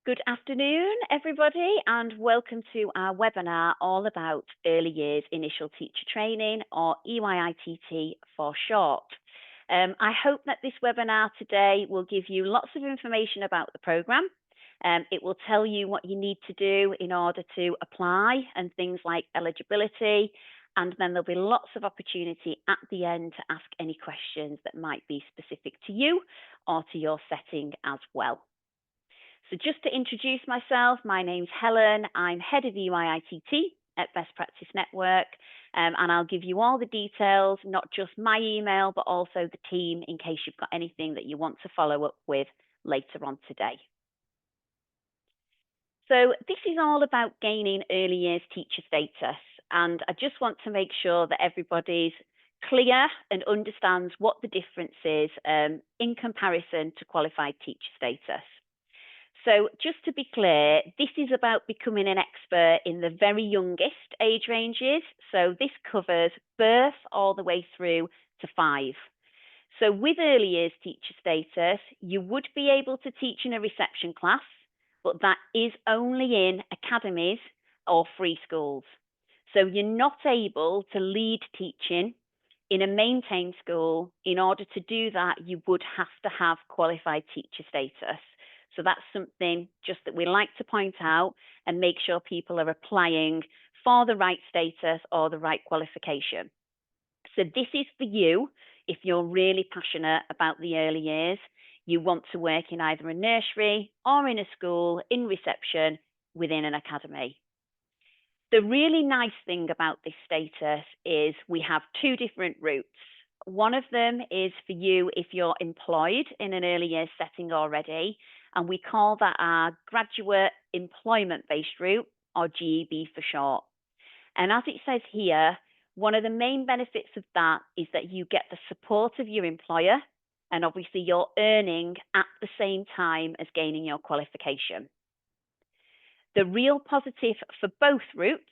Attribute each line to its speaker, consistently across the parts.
Speaker 1: Good afternoon, everybody, and welcome to our webinar all about Early Years Initial Teacher Training, or EYITT for short. I hope that this webinar today will give you lots of information about the programme. It will tell you what you need to do in order to apply and things like eligibility, and then there'll be lots of opportunity at the end to ask any questions that might be specific to you or to your setting as well. So just to introduce myself, my name's Helen. I'm head of EYITT at Best Practice Network, and I'll give you all the details, not just my email, but also the team in case you've got anything that you want to follow up with later on today. So this is all about gaining early years teacher status, and I just want to make sure that everybody's clear and understands what the difference is in comparison to qualified teacher status. So just to be clear, this is about becoming an expert in the very youngest age ranges. So this covers birth all the way through to 5. So with early years teacher status, you would be able to teach in a reception class, but that is only in academies or free schools. So you're not able to lead teaching in a maintained school. In order to do that, you would have to have qualified teacher status. So that's something just that we like to point out and make sure people are applying for the right status or the right qualification. So this is for you if you're really passionate about the early years. You want to work in either a nursery or in a school in reception within an academy. The really nice thing about this status is we have 2 different routes. One of them is for you if you're employed in an early years setting already, and we call that our graduate employment-based route, or GEB for short. And as it says here, one of the main benefits of that is that you get the support of your employer, and obviously you're earning at the same time as gaining your qualification. The real positive for both routes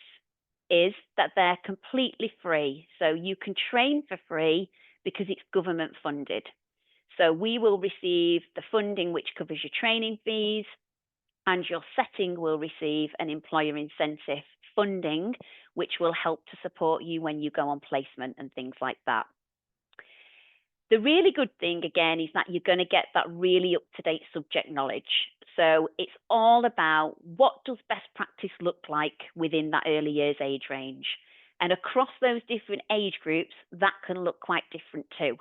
Speaker 1: is that they're completely free. So you can train for free because it's government funded. So we will receive the funding which covers your training fees, and your setting will receive an employer incentive funding, which will help to support you when you go on placement and things like that. The really good thing, again, is that you're going to get that really up-to-date subject knowledge. So it's all about what does best practice look like within that early years age range. And across those different age groups, that can look quite different too.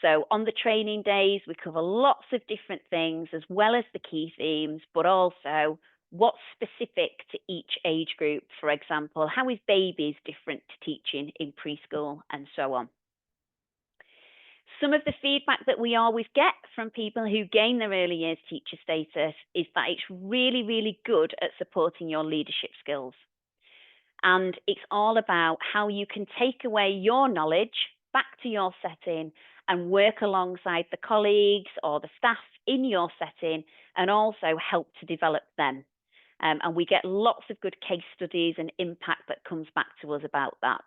Speaker 1: So on the training days, we cover lots of different things as well as the key themes, but also what's specific to each age group. For example, how is babies different to teaching in preschool and so on. Some of the feedback that we always get from people who gain their early years teacher status is that it's really, really good at supporting your leadership skills. And it's all about how you can take away your knowledge back to your setting and work alongside the colleagues or the staff in your setting and also help to develop them. And we get lots of good case studies and impact that comes back to us about that.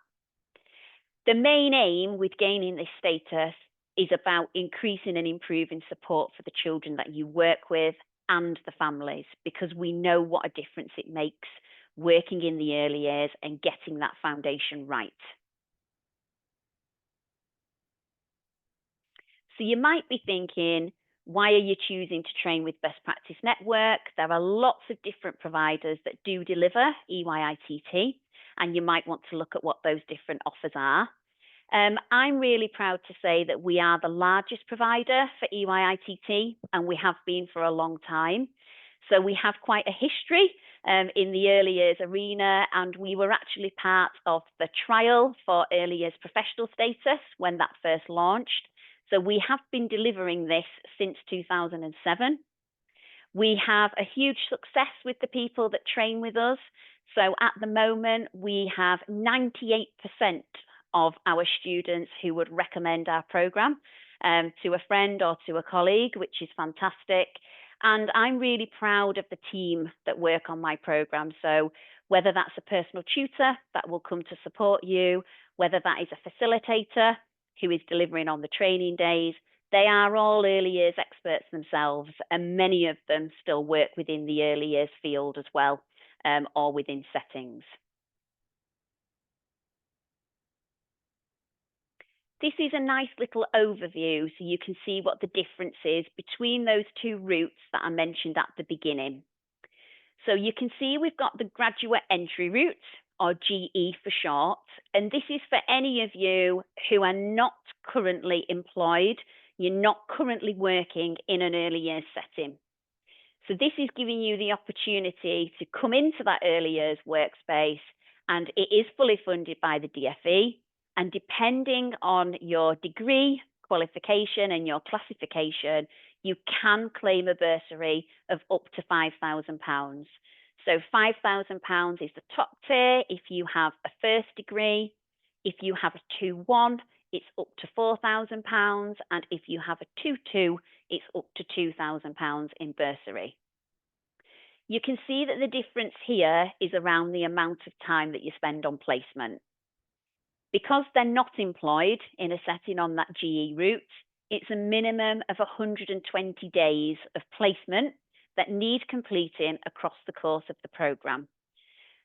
Speaker 1: The main aim with gaining this status is about increasing and improving support for the children that you work with and the families, because we know what a difference it makes working in the early years and getting that foundation right. So you might be thinking, why are you choosing to train with Best Practice Network? There are lots of different providers that do deliver EYITT, and you might want to look at what those different offers are. I'm really proud to say that we are the largest provider for EYITT, and we have been for a long time. So we have quite a history in the early years arena, and we were actually part of the trial for early years professional status when that first launched. So we have been delivering this since 2007. We have a huge success with the people that train with us. So at the moment, we have 98% of our students who would recommend our program to a friend or to a colleague, which is fantastic. And I'm really proud of the team that work on my program. So whether that's a personal tutor that will come to support you, whether that is a facilitator who is delivering on the training days, They are all early years experts themselves, and many of them still work within the early years field as well, or within settings. This is a nice little overview so you can see what the difference is between those two routes that I mentioned at the beginning. So you can see we've got the graduate entry route, or GE for short, and this is for any of you who are not currently employed, you're not currently working in an early years setting. So this is giving you the opportunity to come into that early years workspace, and it is fully funded by the DfE. And depending on your degree, qualification, and your classification, you can claim a bursary of up to £5,000. So £5,000 is the top tier if you have a first degree. If you have a 2-1, it's up to £4,000. And if you have a 2-2, it's up to £2,000 in bursary. You can see that the difference here is around the amount of time that you spend on placement. Because they're not employed in a setting on that GE route, it's a minimum of 120 days of placement that need completing across the course of the programme.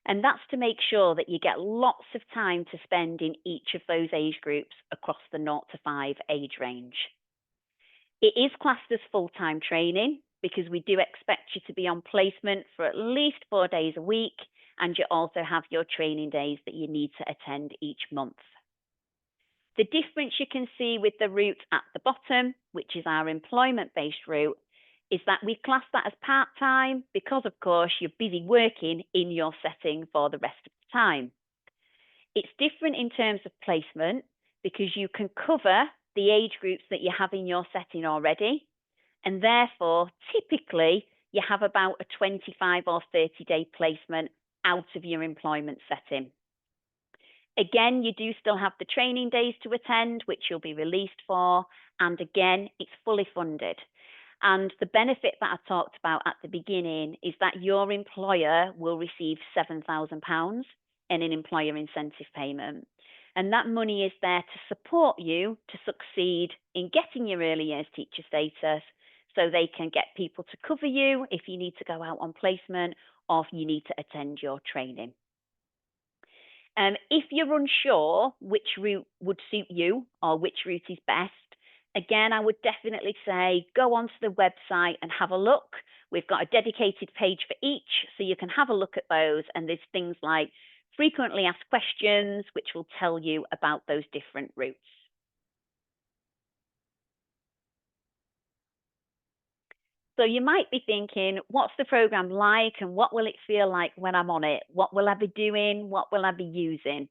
Speaker 1: And that's to make sure that you get lots of time to spend in each of those age groups across the 0 to 5 age range. It is classed as full-time training because we do expect you to be on placement for at least 4 days a week, and you also have your training days that you need to attend each month. The difference you can see with the route at the bottom, which is our employment-based route, is that we class that as part-time because, of course, you're busy working in your setting for the rest of the time. It's different in terms of placement because you can cover the age groups that you have in your setting already, and therefore, typically, you have about a 25 or 30-day placement out of your employment setting. Again, you do still have the training days to attend, which you'll be released for, and again, it's fully funded. And the benefit that I talked about at the beginning is that your employer will receive £7,000 in an employer incentive payment. And that money is there to support you to succeed in getting your early years teacher status, so they can get people to cover you if you need to go out on placement or if you need to attend your training. If you're unsure which route would suit you or which route is best, again, I would definitely say go onto the website and have a look. We've got a dedicated page for each, so you can have a look at those. And there's things like frequently asked questions, which will tell you about those different routes. So you might be thinking, what's the program like and what will it feel like when I'm on it? What will I be doing? What will I be using?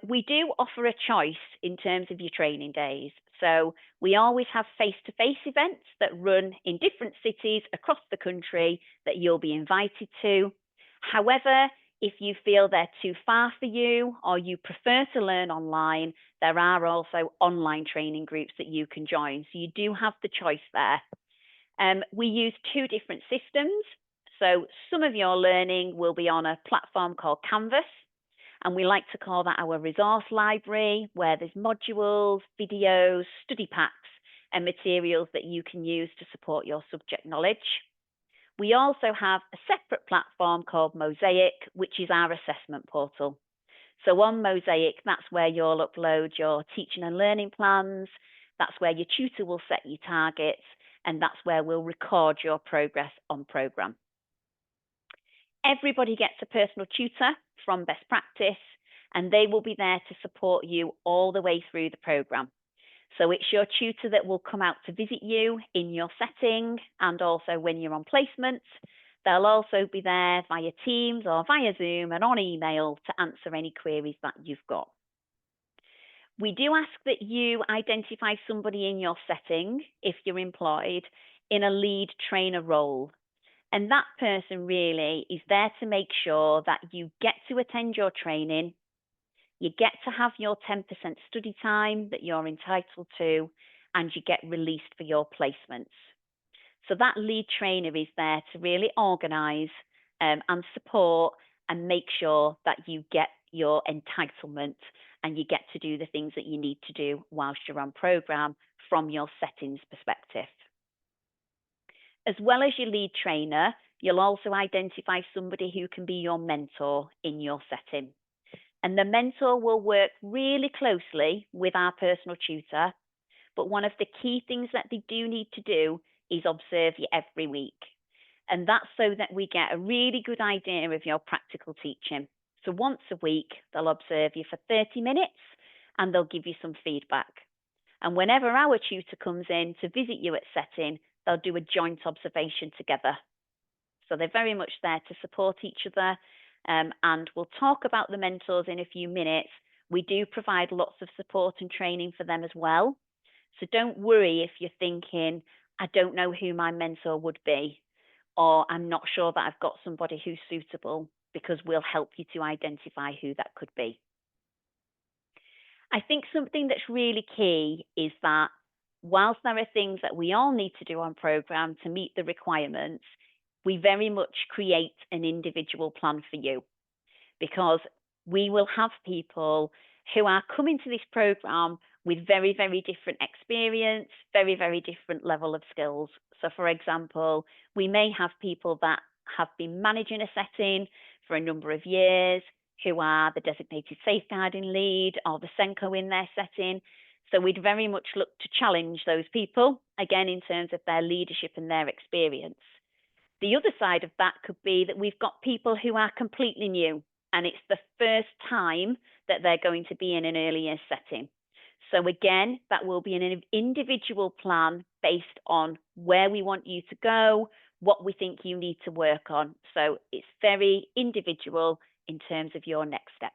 Speaker 1: We do offer a choice in terms of your training days. So we always have face-to-face events that run in different cities across the country that you'll be invited to. However, if you feel they're too far for you or you prefer to learn online, there are also online training groups that you can join. So you do have the choice there. We use 2 different systems. So some of your learning will be on a platform called Canvas, and we like to call that our resource library, where there's modules, videos, study packs, and materials that you can use to support your subject knowledge. We also have a separate platform called Mosaic, which is our assessment portal. So on Mosaic, that's where you'll upload your teaching and learning plans. That's where your tutor will set your targets, and that's where we'll record your progress on programme. Everybody gets a personal tutor from Best Practice, and they will be there to support you all the way through the programme. So it's your tutor that will come out to visit you in your setting and also when you're on placement. They'll also be there via Teams or via Zoom and on email to answer any queries that you've got. We do ask that you identify somebody in your setting, if you're employed, in a lead trainer role. And that person really is there to make sure that you get to attend your training, you get to have your 10% study time that you're entitled to, and you get released for your placements. So that lead trainer is there to really organise and support and make sure that you get your entitlement and you get to do the things that you need to do whilst you're on programme from your settings perspective. As well as your lead trainer, you'll also identify somebody who can be your mentor in your setting. And the mentor will work really closely with our personal tutor, but one of the key things that they do need to do is observe you every week. And that's so that we get a really good idea of your practical teaching. So once a week, they'll observe you for 30 minutes and they'll give you some feedback. And whenever our tutor comes in to visit you at setting, they'll do a joint observation together. So they're very much there to support each other. And we'll talk about the mentors in a few minutes. We do provide lots of support and training for them as well. So don't worry if you're thinking, I don't know who my mentor would be, or I'm not sure that I've got somebody who's suitable, because we'll help you to identify who that could be. I think something that's really key is that whilst there are things that we all need to do on program to meet the requirements, we very much create an individual plan for you, because we will have people who are coming to this program with very, very different experience, very, very different level of skills. So for example, we may have people that have been managing a setting for a number of years, who are the designated safeguarding lead or the SENCO in their setting. So we'd very much look to challenge those people, again, in terms of their leadership and their experience. The other side of that could be that we've got people who are completely new, and it's the first time that they're going to be in an early years setting. So again, that will be an individual plan based on where we want you to go, what we think you need to work on. So it's very individual in terms of your next steps.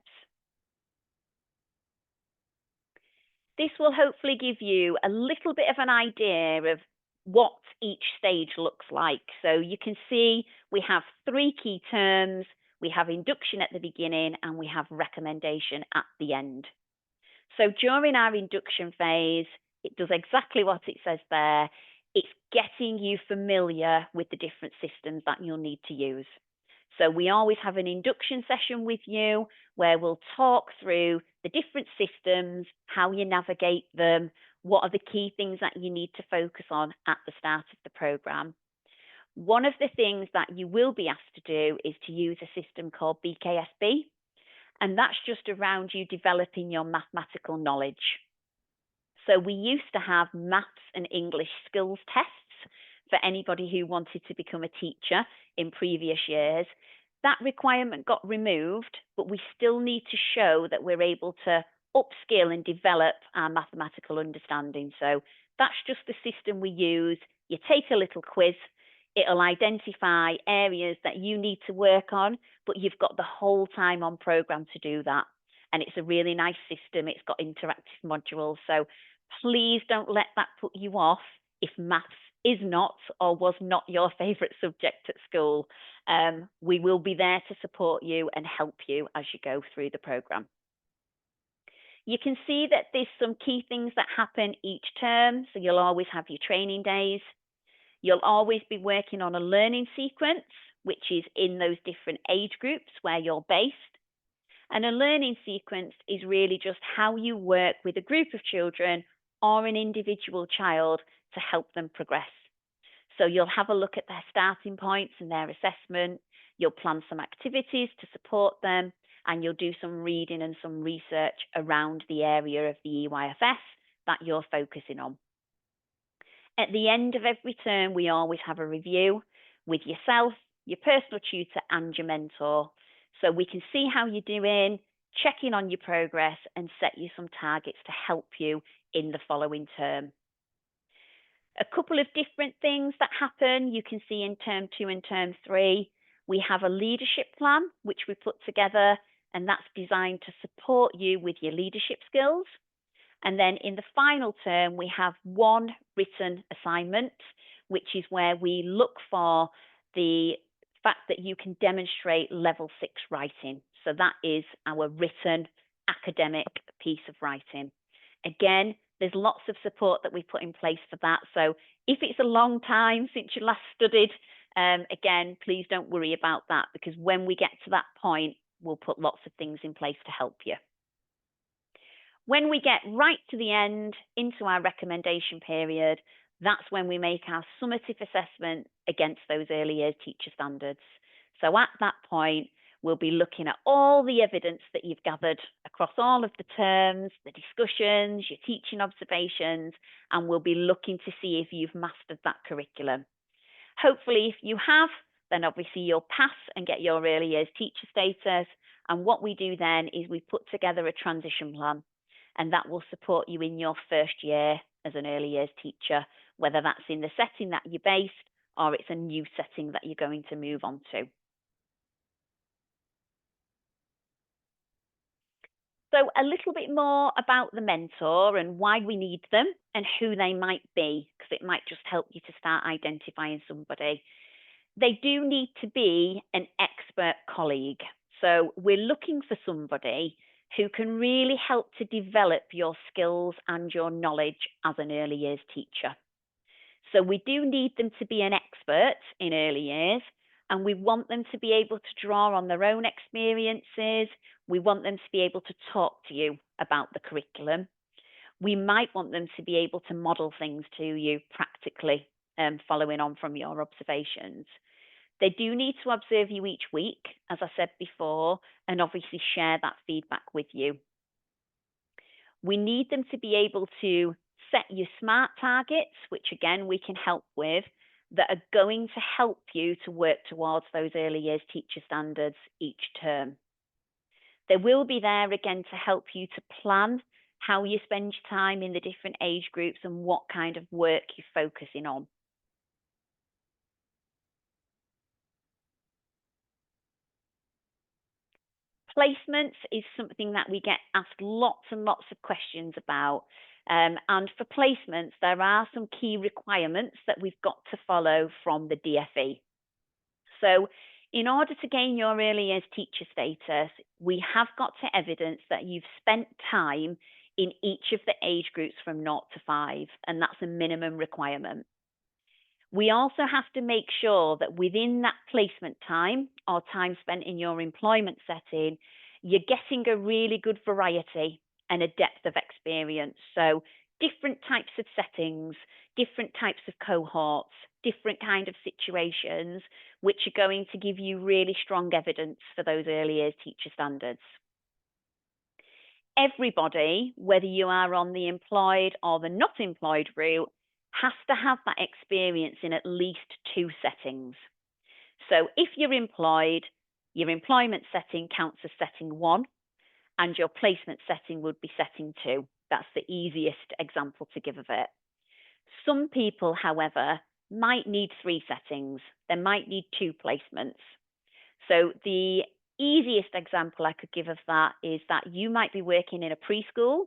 Speaker 1: This will hopefully give you a little bit of an idea of what each stage looks like. So you can see we have 3 key terms. We have induction at the beginning and we have recommendation at the end. So during our induction phase, it does exactly what it says there. It's getting you familiar with the different systems that you'll need to use. So we always have an induction session with you where we'll talk through the different systems, how you navigate them, what are the key things that you need to focus on at the start of the program. One of the things that you will be asked to do is to use a system called BKSB, and that's just around you developing your mathematical knowledge. So we used to have maths and English skills tests for anybody who wanted to become a teacher in previous years. That requirement got removed, but we still need to show that we're able to upskill and develop our mathematical understanding. So that's just the system we use. You take a little quiz, it'll identify areas that you need to work on, but you've got the whole time on program to do that. And it's a really nice system. It's got interactive modules. So please don't let that put you off if maths is not or was not your favourite subject at school. We will be there to support you and help you as you go through the programme. You can see that there's some key things that happen each term. So you'll always have your training days. You'll always be working on a learning sequence, which is in those different age groups where you're based. And a learning sequence is really just how you work with a group of children or an individual child to help them progress. So you'll have a look at their starting points and their assessment. You'll plan some activities to support them, and you'll do some reading and some research around the area of the EYFS that you're focusing on. At the end of every term, we always have a review with yourself, your personal tutor, and your mentor. So we can see how you're doing, check in on your progress, and set you some targets to help you in the following term. A couple of different things that happen you can see in term 2 and term 3. We have a leadership plan, which we put together, and that's designed to support you with your leadership skills. And then in the final term, we have one written assignment, which is where we look for the fact that you can demonstrate level 6 writing. So that is our written academic piece of writing. Again, there's lots of support that we put in place for that. So if it's a long time since you last studied, again, please don't worry about that, because when we get to that point, we'll put lots of things in place to help you. When we get right to the end into our recommendation period, that's when we make our summative assessment against those early years teacher standards. So at that point, we'll be looking at all the evidence that you've gathered across all of the terms, the discussions, your teaching observations, and we'll be looking to see if you've mastered that curriculum. Hopefully, if you have, then obviously you'll pass and get your early years teacher status. And what we do then is we put together a transition plan, and that will support you in your first year as an early years teacher, whether that's in the setting that you're based or it's a new setting that you're going to move on to. So a little bit more about the mentor and why we need them and who they might be, because it might just help you to start identifying somebody. They do need to be an expert colleague. So we're looking for somebody who can really help to develop your skills and your knowledge as an early years teacher. So we do need them to be an expert in early years, and we want them to be able to draw on their own experiences. We want them to be able to talk to you about the curriculum. We might want them to be able to model things to you practically, following on from your observations. They do need to observe you each week, as I said before, and obviously share that feedback with you. We need them to be able to set you SMART targets, which again we can help with, that are going to help you to work towards those early years teacher standards each term. They will be there again to help you to plan how you spend your time in the different age groups and what kind of work you're focusing on. Placements is something that we get asked lots and lots of questions about. And for placements, there are some key requirements that we've got to follow from the DFE. So in order to gain your early years teacher status, we have got to evidence that you've spent time in each of the age groups from 0 to 5, and that's a minimum requirement. We also have to make sure that within that placement time or time spent in your employment setting, you're getting a really good variety and a depth of experience. So different types of settings, different types of cohorts, different kind of situations, which are going to give you really strong evidence for those early years teacher standards. Everybody, whether you are on the employed or the not employed route, has to have that experience in at least 2 settings. So if you're employed, your employment setting counts as setting 1, and your placement setting would be setting 2. That's the easiest example to give of it. Some people, however, might need 3 settings. They might need 2 placements. So the easiest example I could give of that is that you might be working in a preschool.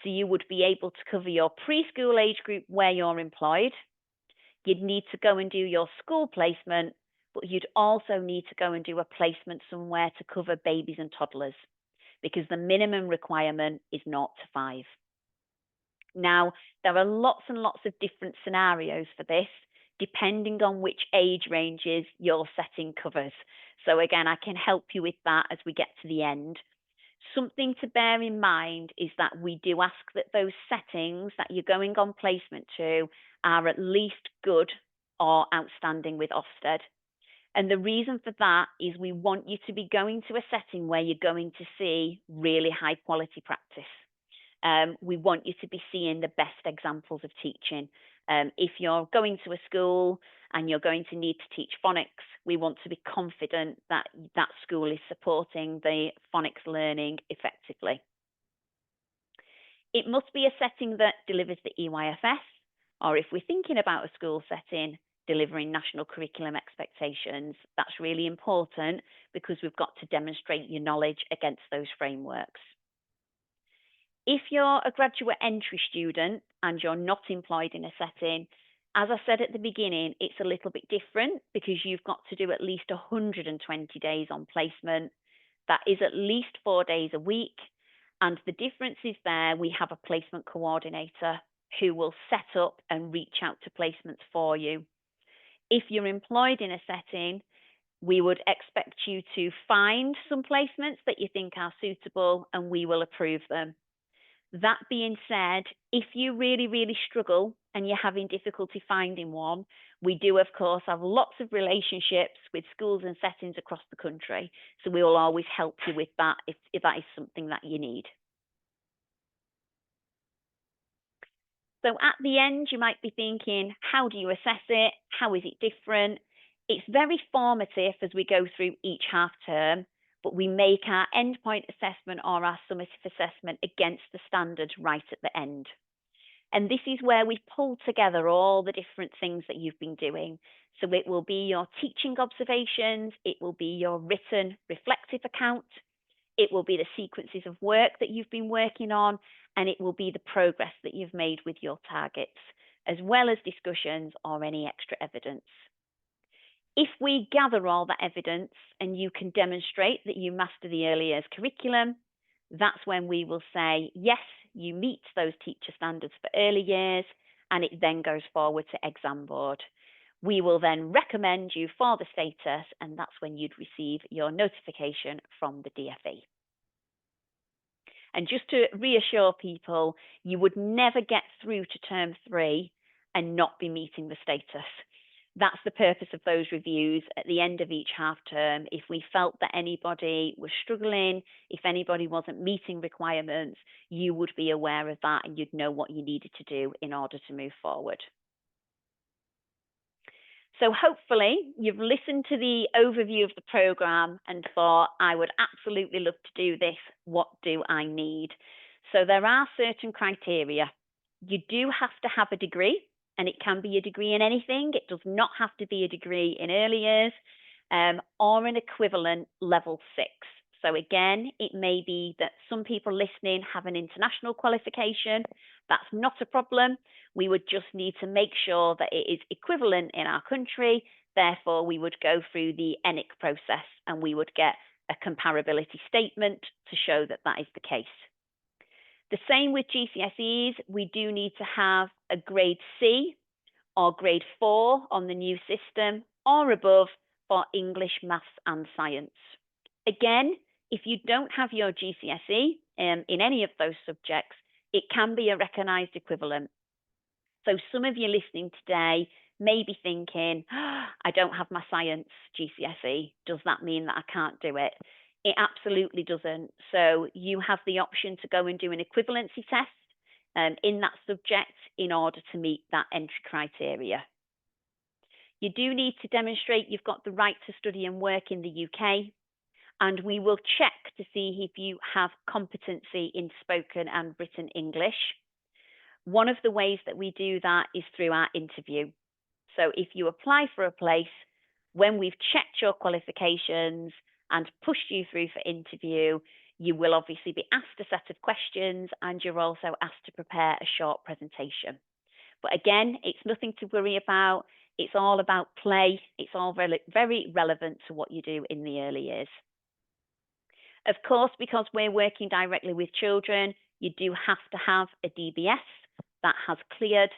Speaker 1: So you would be able to cover your preschool age group where you're employed. You'd need to go and do your school placement, but you'd also need to go and do a placement somewhere to cover babies and toddlers, because the minimum requirement is 0 to 5. Now, there are lots and lots of different scenarios for this, depending on which age ranges your setting covers. So again, I can help you with that as we get to the end. Something to bear in mind is that we do ask that those settings that you're going on placement to are at least good or outstanding with Ofsted. And the reason for that is we want you to be going to a setting where you're going to see really high quality practice. We want you to be seeing the best examples of teaching. If you're going to a school and you're going to need to teach phonics, we want to be confident that that school is supporting the phonics learning effectively. It must be a setting that delivers the EYFS, or if we're thinking about a school setting, delivering national curriculum expectations. That's really important because we've got to demonstrate your knowledge against those frameworks. If you're a graduate entry student and you're not employed in a setting, as I said at the beginning, it's a little bit different because you've got to do at least 120 days on placement. That is at least 4 days a week. And the difference is there, we have a placement coordinator who will set up and reach out to placements for you. If you're employed in a setting, we would expect you to find some placements that you think are suitable and we will approve them. That being said, if you really, really struggle and you're having difficulty finding one, we do, of course, have lots of relationships with schools and settings across the country. So we will always help you with that if that is something that you need. So at the end, you might be thinking, how do you assess it? How is it different? It's very formative as we go through each half term, but we make our endpoint assessment or our summative assessment against the standard right at the end. And this is where we pull together all the different things that you've been doing. So it will be your teaching observations, it will be your written reflective account, it will be the sequences of work that you've been working on, and it will be the progress that you've made with your targets, as well as discussions or any extra evidence. If we gather all that evidence and you can demonstrate that you master the early years curriculum, that's when we will say, yes, you meet those teacher standards for early years, and it then goes forward to exam board. We will then recommend you for the status, and that's when you'd receive your notification from the DFE. And just to reassure people, you would never get through to term 3 and not be meeting the status. That's the purpose of those reviews at the end of each half term. If we felt that anybody was struggling, if anybody wasn't meeting requirements, you would be aware of that and you'd know what you needed to do in order to move forward. So hopefully you've listened to the overview of the programme and thought, I would absolutely love to do this. What do I need? So there are certain criteria. You do have to have a degree, and it can be a degree in anything. It does not have to be a degree in early years or an equivalent level 6. So again, it may be that some people listening have an international qualification. That's not a problem. We would just need to make sure that it is equivalent in our country. Therefore, we would go through the EYITT process and we would get a comparability statement to show that that is the case. The same with GCSEs, we do need to have a grade C or grade 4 on the new system or above for English, maths and science. Again, if you don't have your GCSE in any of those subjects, it can be a recognised equivalent. So some of you listening today may be thinking, oh, I don't have my science GCSE. Does that mean that I can't do it? It absolutely doesn't. So you have the option to go and do an equivalency test in that subject in order to meet that entry criteria. You do need to demonstrate you've got the right to study and work in the UK, and we will check to see if you have competency in spoken and written English. One of the ways that we do that is through our interview. So if you apply for a place, when we've checked your qualifications and pushed you through for interview, you will obviously be asked a set of questions and you're also asked to prepare a short presentation. But again, it's nothing to worry about. It's all about play. It's all very relevant to what you do in the early years. Of course, because we're working directly with children, you do have to have a DBS that has cleared,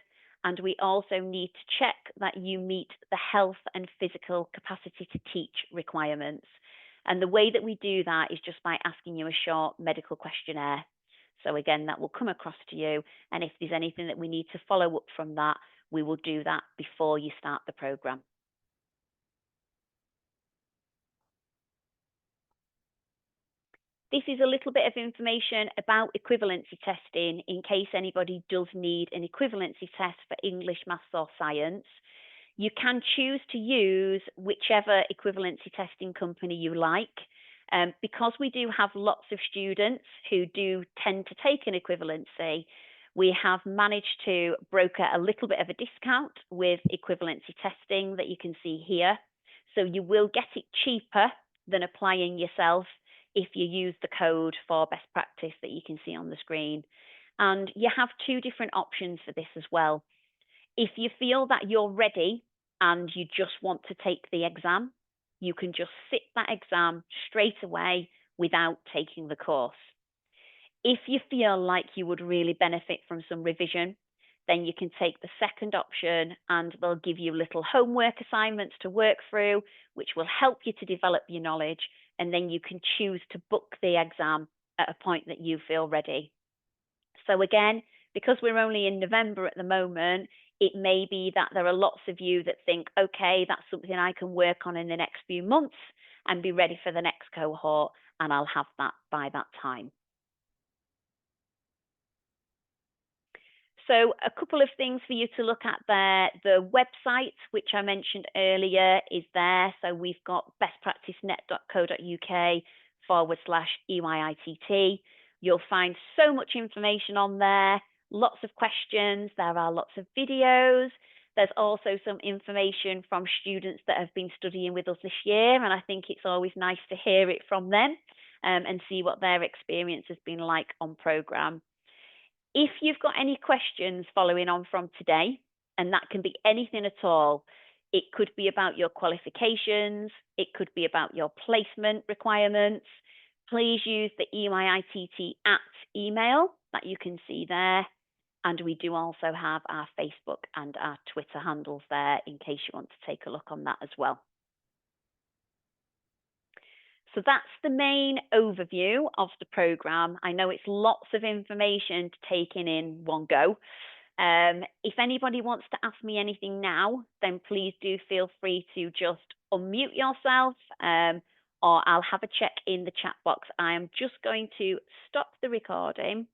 Speaker 1: and we also need to check that you meet the health and physical capacity to teach requirements. And the way that we do that is just by asking you a short medical questionnaire. So again, that will come across to you, and if there's anything that we need to follow up from that, we will do that before you start the programme. This is a little bit of information about equivalency testing in case anybody does need an equivalency test for English, maths or science. You can choose to use whichever equivalency testing company you like. Because we do have lots of students who do tend to take an equivalency, we have managed to broker a little bit of a discount with equivalency testing that you can see here. So you will get it cheaper than applying yourself if you use the code for best practice that you can see on the screen. And you have two different options for this as well. If you feel that you're ready and you just want to take the exam, you can just sit that exam straight away without taking the course. If you feel like you would really benefit from some revision, then you can take the second option and they'll give you little homework assignments to work through, which will help you to develop your knowledge, and then you can choose to book the exam at a point that you feel ready. So again, because we're only in November at the moment, it may be that there are lots of you that think, okay, that's something I can work on in the next few months and be ready for the next cohort, and I'll have that by that time. So a couple of things for you to look at there. The website, which I mentioned earlier, is there. So we've got bestpracticenet.co.uk/EYITT. You'll find so much information on there, lots of questions. There are lots of videos. There's also some information from students that have been studying with us this year, and I think it's always nice to hear it from them and see what their experience has been like on programme. If you've got any questions following on from today, and that can be anything at all, it could be about your qualifications, it could be about your placement requirements, please use the EYITT at email that you can see there. And we do also have our Facebook and our Twitter handles there in case you want to take a look on that as well. So that's the main overview of the programme. I know it's lots of information to take in one go. If anybody wants to ask me anything now, then please do feel free to just unmute yourself, or I'll have a check in the chat box. I am just going to stop the recording